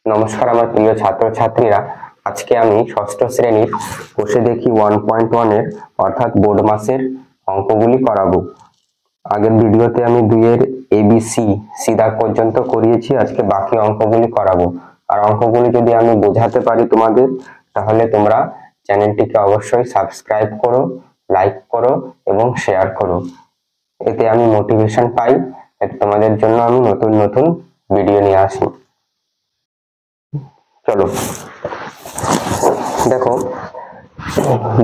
নমস্কার আমার প্রিয় ছাত্রছাত্রীরা, আজকে আমি ষষ্ঠ শ্রেণীর কোষে দেখি 1.1 এর অর্থাৎ বোর্ড মাসের অঙ্কগুলি করাবো। আগের ভিডিওতে আমি 2 এর এবিসি সি দাগ পর্যন্ত করিয়েছি, আজকে বাকি অঙ্কগুলি করাবো। আর অঙ্কগুলি যদি আমি বোঝাতে পারি তোমাদের, তাহলে তোমরা চ্যানেলটিকে অবশ্যই সাবস্ক্রাইব করো, লাইক করো এবং শেয়ার করো। এতে আমি মোটিভেশন পাই, এতে তোমাদের জন্য আমি নতুন নতুন ভিডিও নিয়ে আসি। চলো দেখো,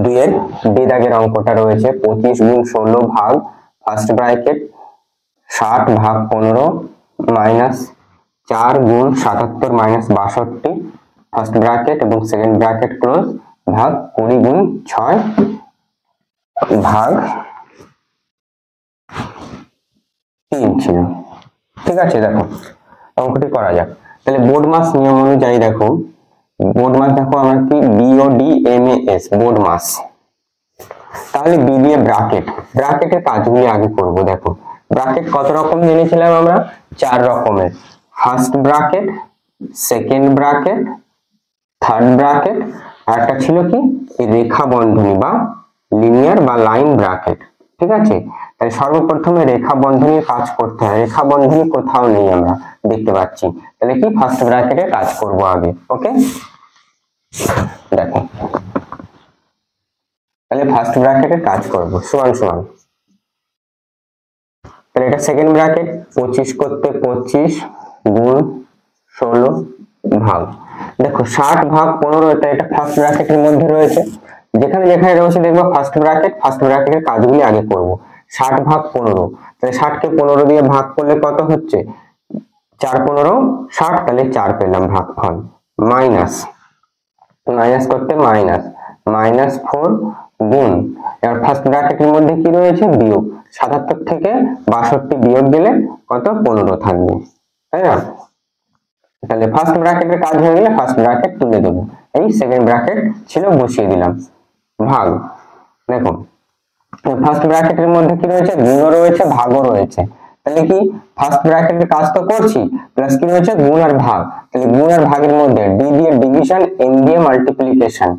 2 এর বি দাগের অঙ্কটা রয়েছে 25 গুণ 16 ভাগ ফার্স্ট ব্র্যাকেট 60 ভাগ 15 মাইনাস 4 গুণ 77 মাইনাস 62 ফার্স্ট ব্র্যাকেট এবং সেকেন্ড ব্র্যাকেট ক্লোজ ভাগ 20 গুণ 6 ভাগ 3 ছিল। ঠিক আছে, দেখো অঙ্কটি করা যাক। তাহলে বোর্ড মাস নিয়ম অনুযায়ী দেখো, বোর্ড মাস দেখো আমরা কি BODMAS বোর্ড মাস। তাহলে বি দিয়ে ব্র্যাকেটের কাজগুলি আগে করব। দেখো ব্র্যাকেট কত রকম জেনেছিলাম আমরা? 4 রকমের। First bracket, second bracket, third bracket, আর একটা ছিল কি রেখা বন্ধনী বা লিনিয়ার বা লাইন ব্র্যাকেট। ঠিক আছে, তাহলে সর্বপ্রথমে রেখা বন্ধনীর কাজ করতে হয়। রেখা বন্ধনী কোথাও নেই, আমরা দেখতে পাচ্ছি। তাহলে কি ফার্স্ট ব্র্যাকেটে কাজ করব আগে। ওকে, দেখো তাহলে ফার্স্ট ব্র্যাকেটে কাজ করব সমান সমান। তাহলে এটা সেকেন্ড ব্র্যাকেট, 25 করতে 25 গুণ 16 ভাগ, দেখো 60 ভাগ 15, এটা ফার্স্ট ব্র্যাকেটের মধ্যে রয়েছে। যেখানে যেখানে রয়েছে দেখবো ফার্স্ট ব্র্যাকেটের কাজগুলি আগে করব। 60 ভাগ 15, তাহলে 60 কে 15 দিয়ে ভাগ করলে কত হচ্ছে? 4 15 60, তাহলে 4 পেলাম ভাগফল। মাইনাস করতে মাইনাস 4 গুণ, এবার ফার্স্ট ব্র্যাকেটের মধ্যে কি রয়েছে? বিয়োগ। 77 থেকে 62 বিয়োগ দিলে কত? 15 থাকবে, তাই না? তাহলে ফার্স্ট ব্র্যাকেটের কাজ হয়ে গেলে ফার্স্ট ব্র্যাকেট তুলে দেবো। এই সেকেন্ড ব্র্যাকেট ছিল, বসিয়ে দিলাম। ভাগ, দেখো ফার্স্ট ব্র্যাকেটের মধ্যে কি রয়েছে? গুণও রয়েছে, ভাগও রয়েছে। তাহলে কি ফার্স্ট ব্র্যাকেটের কাজ তো করছি, প্লাস কি রয়েছে? গুণ আর ভাগ। তাহলে গুণ আর ভাগের মধ্যে ডি দিয়ে ডিভিশন, এন দিয়ে মাল্টিপ্লিকেশন।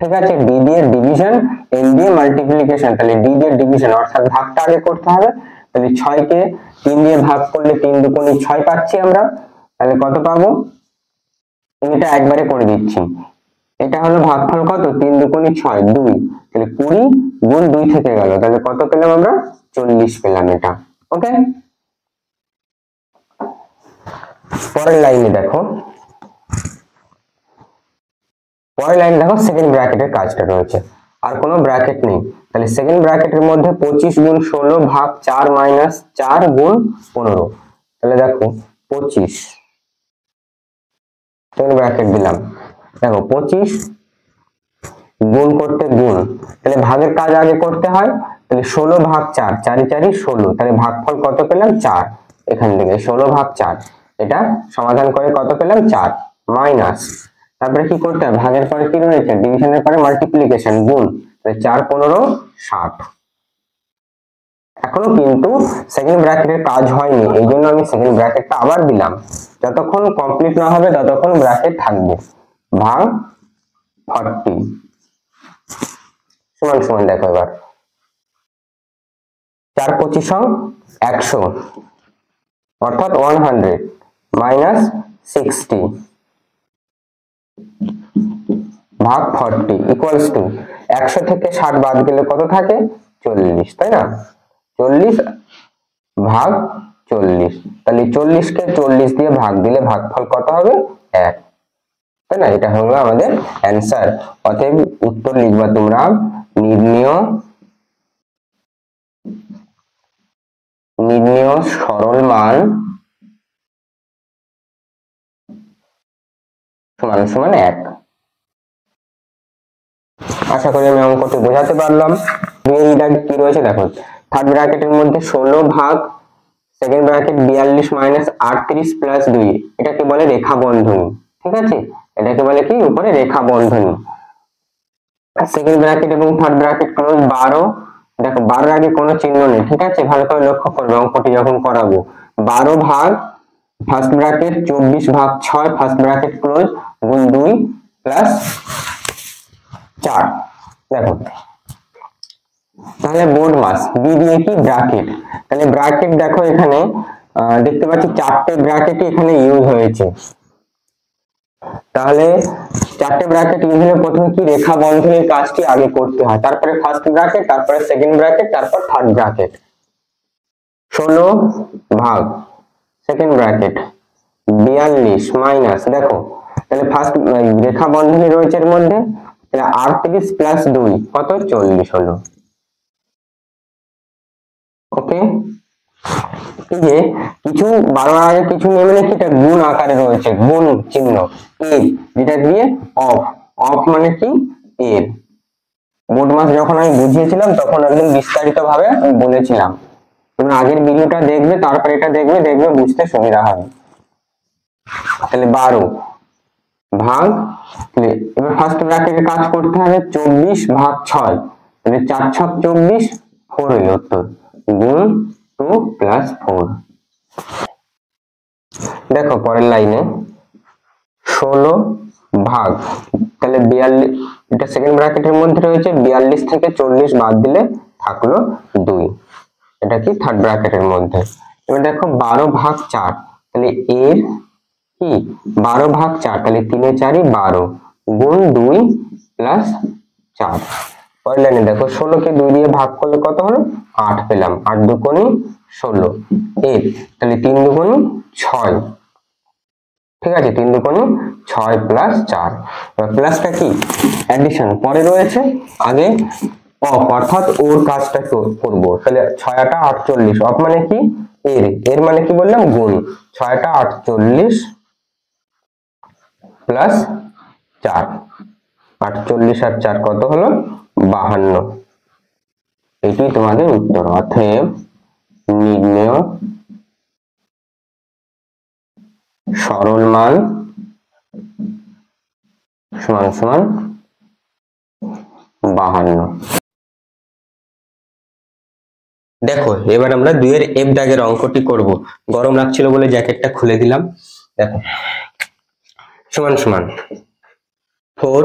ঠিক আছে, ডি দিয়ে ডিভিশন, এন দিয়ে মাল্টিপ্লিকেশন। তাহলে ডি দিয়ে ডিভিশন অর্থাৎ ভাগটা আগে করতে হবে। তাহলে 6 কে 3 দিয়ে ভাগ করলে 3 দুগুণে 6 পাচ্ছি আমরা। তাহলে কত পাবো? এটা একবারে করে দিচ্ছি। এটা হলো ভাগফল কত? 3 দুগুণে 6 2, তাহলে 20 গুণ 2 থেকে গেল, তাহলে কত পেলাম আমরা? 40 পেলাম এটা। ওকে, পরের লাইনে দেখো, সেকেন্ড ব্র্যাকেটের কাজটা রয়েছে, আর কোনো ব্র্যাকেট নেই। তাহলে সেকেন্ড ব্র্যাকেটের মধ্যে 25 গুণ 16 ভাগ 4 মাইনাস 4 গুণ 15। তাহলে দেখো 25 সেকেন্ড ব্র্যাকেট দিলাম। দেখো 25 গুণ করতে গুণ, তাহলে ভাগের কাজ আগে করতে হয়। তাহলে 16 ভাগ 4, 4 4 16, তাহলে ভাগফল কত পেলাম? 4। এখান থেকে 16 ভাগ 4, এটা সমাধান করে কত পেলাম? 4। মাইনাস, তারপরে কি করতে হয়? ভাগের পরে কি রয়েছে? ডিভিশনের পরে মাল্টিপ্লিকেশন, গুণ। তাহলে 4 15 60। এখনো কিন্তু সেকেন্ড ব্র্যাকেটের কাজ হয়নি, এই জন্য আমি সেকেন্ড ব্র্যাকেটটা আবার দিলাম। যতক্ষণ কমপ্লিট না হবে ততক্ষণ ব্র্যাকেট থাকবে। ভাগ 40 সমান সমান, দেখো এবার 4 25 100 অর্থাৎ 100 মাইনাস 60 ভাগ 40 ইকুয়ালস টু 100 থেকে 60 বাদ গেলে কত থাকে? 40, তাই না? 40 ভাগ 40, তাহলে 40 কে 40 দিয়ে ভাগ দিলে ভাগফল কত হবে? 1, তাই না? এটা হলো আমাদের অ্যান্সার। অতএব উত্তর লিখবা তোমরা, নির্ণেয় সরল মান সমান সমান 1। আশা করি আমি অঙ্কটি বোঝাতে পারলাম। কি রয়েছে দেখো, থার্ড ব্র্যাকেটের মধ্যে 16 ভাগ সেকেন্ড ব্র্যাকেট 42 মাইনাস 38 প্লাস 2, এটাকে বলে রেখা বন্ধনী। ঠিক আছে, এটাকে বলে কি? উপরে রেখা বন্ধনী। সেকেন্ড ব্র্যাকেট এবং থার্ড ব্র্যাকেট ক্লোজ 12, দেখো 12 আগে কোনো চিহ্ন নেই। ঠিক আছে, ভালো করে লক্ষ্য করবে অঙ্কটি যখন করাবো। 12 ভাগ ফার্স্ট ব্র্যাকেট 24 ভাগ 6 ফার্স্ট ব্র্যাকেট ক্লোজ গুণ 2 প্লাস 4। দেখো তাহলে বোর্ড মাস বি দিয়ে কি ব্র্যাকেট, তাহলে ব্র্যাকেট দেখো এখানে দেখতে পাচ্ছি 4টে ব্র্যাকেটই এখানে ইউজ হয়েছে। তাহলে 4টে ব্র্যাকেট ইউজ হলে প্রথমে কি রেখা বন্ধনীর কাজটি আগে করতে হয়, তারপরে ফার্স্ট ব্র্যাকেট, তারপরে সেকেন্ড ব্র্যাকেট, তারপর থার্ড ব্র্যাকেট। 16 ভাগ সেকেন্ড ব্র্যাকেট 42 মাইনাস, দেখো তাহলে ফার্স্ট রেখা বন্ধনী রয়েছে এর মধ্যে, তাহলে 38 প্লাস 2 কত 40 হলো। ওকে, এই যে কিছু 12 আগে কিছু নেমে নাকি এটা গুণ আকারে রয়েছে, গুণ চিহ্ন এর, যেটা দিয়ে অফ, অফ মানে কি এর। বোর্ড মাস যখন আমি বুঝিয়েছিলাম তখন একদম বিস্তারিত ভাবে আমি বলেছিলাম, তোমরা আগের ভিডিওটা দেখবে তারপর এটা দেখবে, দেখবে বুঝতে সুবিধা হবে। তাহলে 12 ভাগ, এবার ফার্স্ট ব্র্যাকেটের কাজ করতে হবে 24 ভাগ 6, তাহলে 4 6 24 4 হলো উত্তর, গুণ 2 প্লাস 4। দেখো পরের লাইনে 16 ভাগ, তাহলে 42, এটা সেকেন্ড ব্র্যাকেটের মধ্যে রয়েছে, 42 থেকে 40 বাদ দিলে থাকলো 2, এটা কি থার্ড ব্র্যাকেটের মধ্যে। এবার দেখো 12 ভাগ 4, তাহলে এর কি 12 ভাগ 4, তাহলে 3 এ 4 12 গুণ 2 প্লাস 4। পরের লাইনে দেখো 16 কে 2 দিয়ে ভাগ করলে কত হলো 8 পেলাম, 8 দুগুণে 16 এর, তাহলে 3 দুগুণে 6, ঠিক আছে 3 দুগুণে 6 প্লাস 4। এবার প্লাসটা কি অ্যাডিশন পরে রয়েছে, আগে অফ অর্থাৎ ওর কাজটা করব। তাহলে 6 8 48, অফ মানে কি এর, এর মানে কি বললাম গুণ, 6 8 48 প্লাস 4, 48 আর 4 কত হলো 52। এটি তোমাদের উত্তর। অতএব নির্ণেয় সরল মান সমান সমান 52। দেখো এবার আমরা 2 এর এফ দাগের অঙ্কটি করব। গরম লাগছিল বলে জ্যাকেটটা খুলে দিলাম। দেখো সমান সমান 4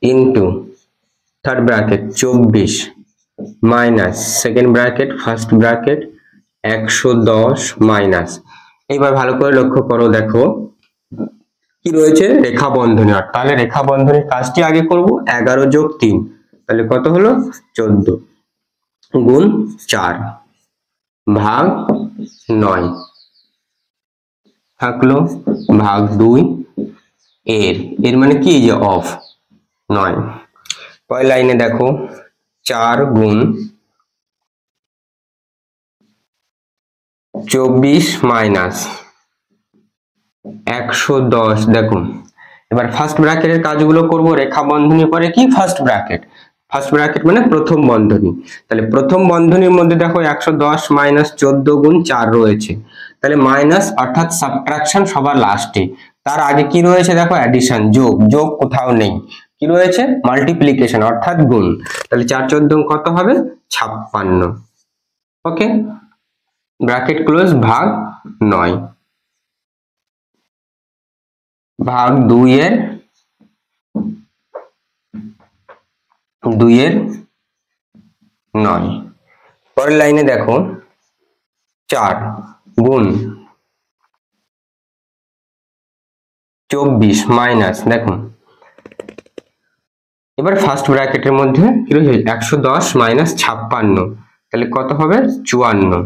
into third bracket 24 minus second bracket first bracket 110 minus, এইবার ভালো করে লক্ষ্য করো, দেখো কি রয়েছে রেখা বন্ধনী, তাহলে রেখা বন্ধনীর কাজটি আগে করব। 11 যোগ 3 তাহলে কত হলো 14 গুণ 4 ভাগ 9 থাকলো ভাগ 2 এর, এর মানে কি যে অফ 9। পরের লাইনে দেখো 4 গুণ 24 মাইনাস 110। দেখুন এবার ফার্স্ট ব্র্যাকেটের কাজগুলো করব, রেখা বন্ধনী পরে কি ফার্স্ট ব্র্যাকেট, ফার্স্ট ব্র্যাকেট মানে প্রথম বন্ধনী, তাহলে প্রথম বন্ধনীর মধ্যে দেখো 110 মাইনাস 14 গুণ 4 রয়েছে, তাহলে মাইনাস অর্থাৎ সাবট্রাকশন সবার লাস্টে, তার আগে কি রয়েছে দেখো অ্যাডিশন, যোগ, যোগ কোথাও নেই, কি রয়েছে মাল্টিপ্লিকেশন অর্থাৎ গুণ, তাহলে 4 14 কত হবে 56। ওকে, ব্র্যাকেট ক্লোজ ভাগ 9 ভাগ 2 এর 9। পরের লাইনে দেখো 4 গুণ 24 মাইনাস, দেখুন এবার ফার্স্ট ব্র্যাকেটের মধ্যে কি রয়েছে 110 মাইনাস 56, তাহলে কত হবে 54,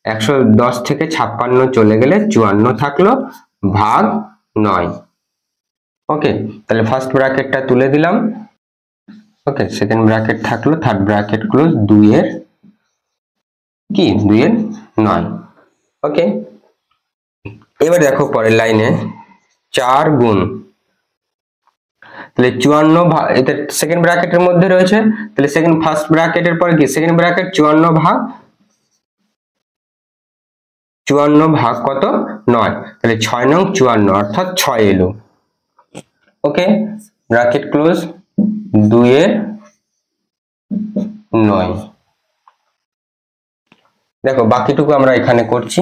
110 থেকে 56 চলে গেলে 54 থাকলো ভাগ 9। ওকে, তাহলে ফার্স্ট ব্র্যাকেটটা তুলে দিলাম। ওকে, সেকেন্ড ব্র্যাকেট থাকলো, থার্ড ব্র্যাকেট ক্লোজ 2 এর কি 2 এর 9। ওকে, এবার দেখো পরের লাইনে 4 গুণ, তাহলে 54 এটা সেকেন্ড ব্র্যাকেটের মধ্যে রয়েছে, তাহলে সেকেন্ড ফার্স্ট ব্র্যাকেটের পরে কি সেকেন্ড ব্র্যাকেট 54 ভাগ কত 9, তাহলে 6 নং 54 অর্থাৎ 6 এলো। ওকে, ব্র্যাকেট ক্লোজ 2 এর 9। দেখো বাকিটুকু আমরা এখানে করছি।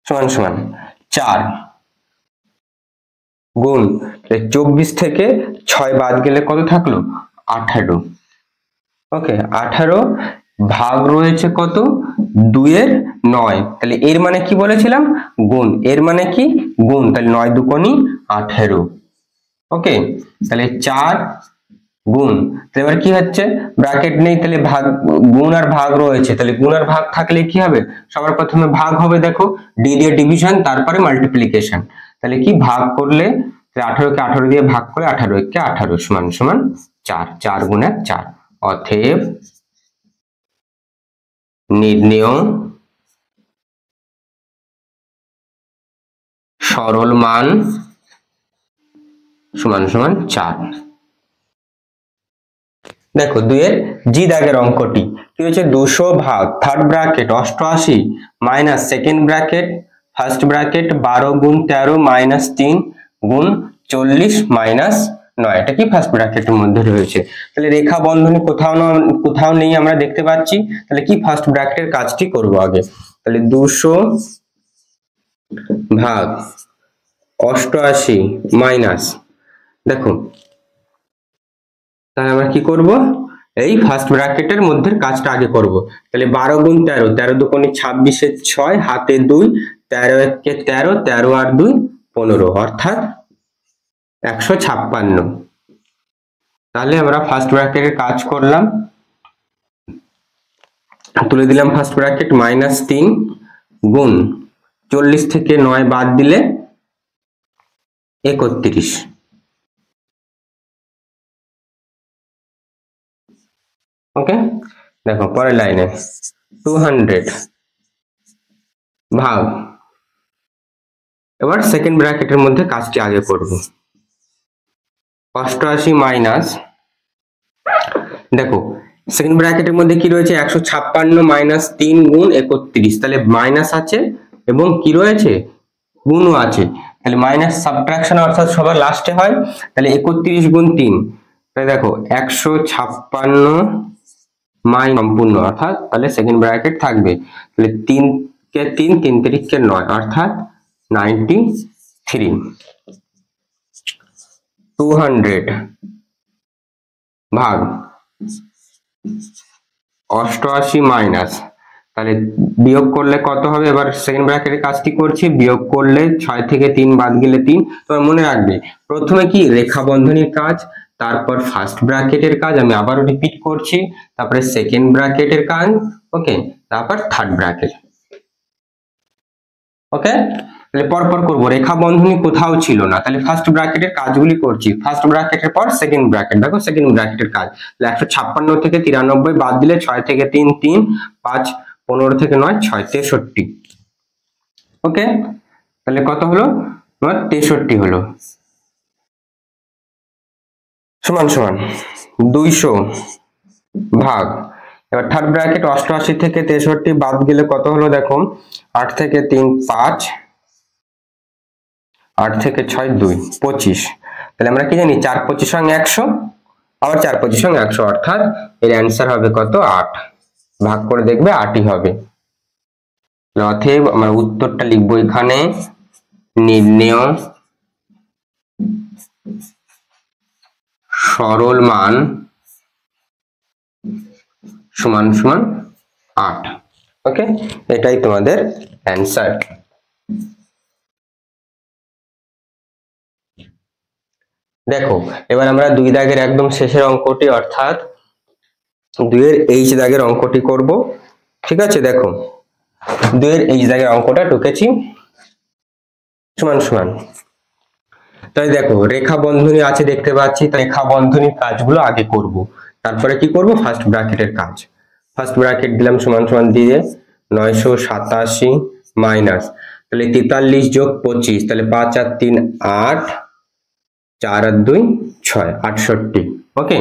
সমান সমান 4 গুণ 24 থেকে 6 বাদ গেলে কত থাকলো 18। ওকে 18 ভাগ রয়েছে কত 2 এর 9, তাহলে এর মানে কি বলেছিলাম গুণ, এর মানে কি গুণ, তাহলে 9 দুগুণী 18। ওকে তাহলে 4 গুণ, তাহলে এবার কি হচ্ছে ব্র্যাকেট নেই, তাহলে ভাগ গুণ আর ভাগ রয়েছে, তাহলে গুণ আর ভাগ থাকলে কি হবে সবার প্রথমে ভাগ হবে, দেখো ডি দিয়ে ডিভিশন তারপরে মাল্টিপ্লিকেশন, তাহলে কি ভাগ করলে 18 কে 18 দিয়ে ভাগ করে 18 কে 18 সমান সমান 4, 4 গুণে 4। অতএব নির্ণেয় সরল মান সমান সমান 4। দেখো 2 এর জি দাগের অঙ্কটি কি হচ্ছে 200 ভাগ third bracket 88 minus second bracket first bracket 12 গুণ 13 মাইনাস 3 গুণ 40 মাইনাস 9, এটা কি ফার্স্ট ব্র্যাকেটের মধ্যে রয়েছে, তাহলে রেখা বন্ধনী কোথাও নেই আমরা দেখতে পাচ্ছি, তাহলে কি ফার্স্ট ব্র্যাকেটের কাজটি করব আগে, তাহলে 200 ভাগ 88 মাইনাস, দেখো তাহলে আমরা কি করব এই ফার্স্ট ব্র্যাকেটের মধ্যে কাজটা আগে করব, তাহলে 12 গুণ 13, 13 দুগুণে 26 এর 6 হাতে 2, 13 একে 13, 13 আর 2 15, অর্থাৎ 156। তাহলে আমরা ফার্স্ট ব্র্যাকেটের কাজ করলাম, তুলে দিলাম ফার্স্ট ব্র্যাকেট মাইনাস 3 গুণ 40 থেকে 9 বাদ দিলে 31। ওকে দেখো পরের লাইনে 200 ভাগ, এবার সেকেন্ড ব্র্যাকেটের মধ্যে কাজটি আগে করব, 88 মাইনাস, দেখো সেকেন্ড ব্র্যাকেটের মধ্যে কি রয়েছে 156 মাইনাস 3 গুণ 31, তাহলে মাইনাস আছে এবং কি রয়েছে গুণও আছে, তাহলে মাইনাস সাবট্রাকশন অর্থাৎ সবার লাস্টে হয়, তাহলে 31 গুণ 3, তাহলে দেখো 156 মাই সম্পূর্ণ, অর্থাৎ তাহলে সেকেন্ড ব্র্যাকেট থাকবে, তাহলে 3 কে 3, 3 × 9 অর্থাৎ 93। 200 ভাগ 88 মাইনাস, তাহলে বিয়োগ করলে কত হবে, এবার সেকেন্ড ব্র্যাকেটের কাজটি করছি, বিয়োগ করলে 6 থেকে 3 বাদ গেলে 3, তোমার মনে রাখবে প্রথমে কি রেখা বন্ধনীর কাজ, তারপর ফার্স্ট ব্র্যাকেটের কাজ, আমি আবারও রিপিট করছি, তারপরে সেকেন্ড ব্র্যাকেটের কাজ, ওকে তারপর থার্ড ব্র্যাকেট। ওকে তাহলে পরপর করব, রেখা বন্ধনী কোথাও ছিল না, তাহলে ফার্স্ট ব্র্যাকেটের কাজগুলি করছি, ফার্স্ট ব্র্যাকেটের পর সেকেন্ড ব্র্যাকেট, দেখো সেকেন্ড ব্র্যাকেটের কাজ, 156 থেকে 93 বাদ দিলে 6 থেকে 3 3, 5 15 থেকে 9 6 63। ওকে তাহলে কত হলো তোমার 63 হলো, সমান সমান 200 ভাগ, এবার থার্ড ব্র্যাকেট 88 থেকে 63 বাদ গেলে কত হলো, দেখো 8 থেকে 3 5, 8 থেকে 6 2 25, তাহলে আমরা কি জানি 4 25 সঙ্গে 100, আবার 4 25 সঙ্গে 100, অর্থাৎ এর অ্যান্সার হবে কত 8, ভাগ করে দেখবে 8ই হবে। অতএব আমরা উত্তরটা লিখবো এখানে, নির্ণেয় সরল মান সমান সমান 8। ওকে এটাই তোমাদের অ্যান্সার। দেখো এবার আমরা 2 দাগের একদম শেষের অঙ্কটি অর্থাৎ 2 এর এইচ দাগের অঙ্কটি করব, ঠিক আছে। দেখো 2 এর এইচ দাগের অঙ্কটা টুকেছি, সমান সমান, তাই দেখো রেখা বন্ধনী আছে দেখতে পাচ্ছি, তাই রেখা বন্ধনীর কাজগুলো আগে করব, তারপরে কি করব ফার্স্ট ব্র্যাকেটের কাজ। ফার্স্ট ব্র্যাকেট দিলাম সমান সমান দিয়ে 987 মাইনাস, তাহলে 43 যোগ 25, তাহলে 5 আর 3 8, 4 আর 2 6 68। ওকে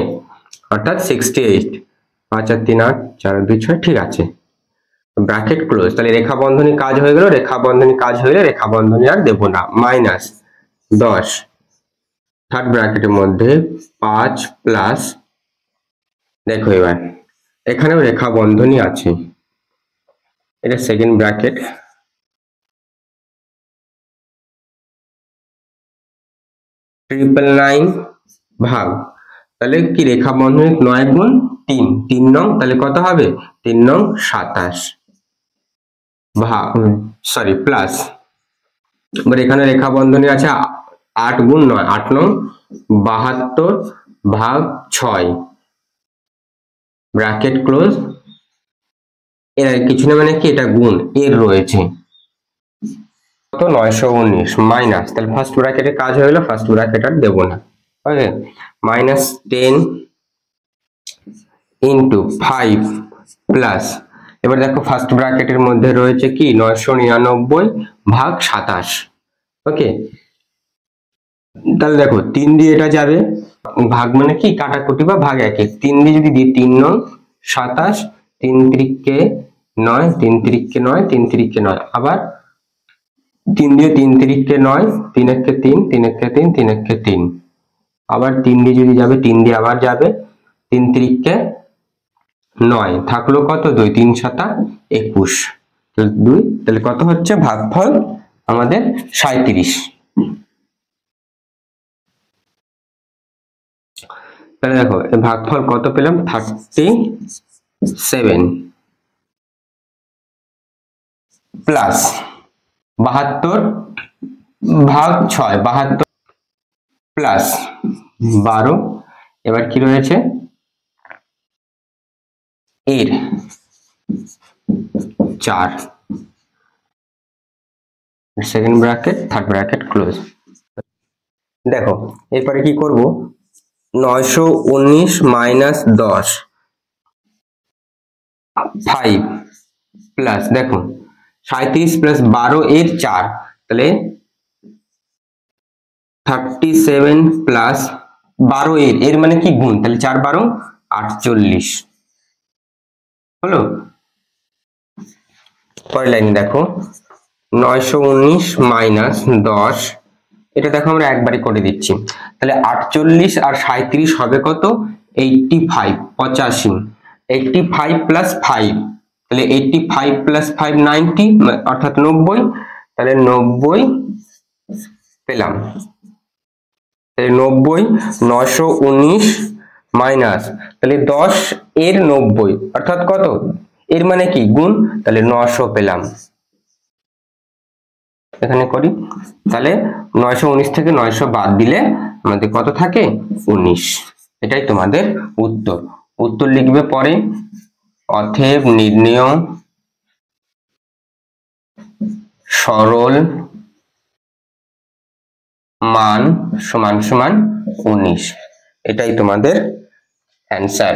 অর্থাৎ 68, 5 আর 3 8, 4 আর 2 6, ঠিক আছে ব্র্যাকেট ক্লোজ। তাহলে রেখা বন্ধনী কাজ হয়ে গেল, রেখা বন্ধনী কাজ হইলে রেখা বন্ধনী আর দেব না, মাইনাস 10 থার্ড ব্র্যাকেটের মধ্যে 5 প্লাস, দেখো এবার এখানেও রেখা বন্ধনী আছে, এটা সেকেন্ড ব্র্যাকেট, 999 ভাগ, তাহলে কি রেখা বন্ধনী 9 গুণ 3, 3 নং, তাহলে কত হবে 3 নং 27 ভাগ সরি প্লাস, এবার এখানে রেখা বন্ধনী আছে 8 গুণ 9, 8 নং 72 ভাগ 6 ব্র্যাকেট ক্লোজ, এর কিছু না মানে কি এটা গুণ এর রয়েছে কত 919 মাইনাস, তাহলে ফার্স্ট ব্র্যাকেটের কাজ হয়ে গেল, ফার্স্ট ব্র্যাকেট আর দেব না, ওকে, -10 ইনটু 5 প্লাস, এবার দেখো ফার্স্ট ব্র্যাকেটের মধ্যে রয়েছে কি 999 ভাগ 27, ওকে, তাহলে দেখো 3 দিয়ে এটা যাবে, ভাগ মানে কি কাটাকুটি বা ভাগ একে, 3 দিয়ে যদি দিই 3 নং 27, 3 3কে 9, 3 3কে 9, 3 3কে 9, আবার 3 দিয়ে 3 3কে 9, 3 1কে 3, 3 1কে 3, 3 1কে 3, আবার 3 দিয়ে যদি যাবে 3 দিয়ে আবার যাবে, 3 3কে 9, থাকলো কত 2, 3 7 21, তাহলে 2, তাহলে কত হচ্ছে ভাগফল আমাদের 37, তাহলে দেখো এই ভাগফল কত পেলাম 37 প্লাস 72 ভাগ 6, 72 প্লাস 12, এবার কি রয়েছে এর 4 second bracket third bracket close. দেখো এরপরে কি করব 919 মাইনাস 10 5 প্লাস দেখো 37 প্লাস 12 এর 4, তাহলে 37 প্লাস 12 এর মানে কি গুণ, তাহলে 4 12 48 হলো। পরের লাইন দেখো 919 মাইনাস 10, এটা দেখো আমরা একবারে করে দিচ্ছি, তাহলে 48 আর 37 হবে কত 85 85, 85 প্লাস 5, তাহলে 85 প্লাস 5 90 অর্থাৎ 90, তাহলে 90 পেলাম, তাহলে 90 919 মাইনাস, তাহলে 10 এর 90 অর্থাৎ কত এর মানে কি গুণ, তাহলে 900 পেলাম, এখানে করি, তাহলে 919 থেকে 900 বাদ দিলে আমাদের কত থাকে 19, এটাই তোমাদের উত্তর। উত্তর লিখবে পরে অতএব নির্ণেয় সরল মান সমান সমান 19, এটাই তোমাদের অ্যান্সার।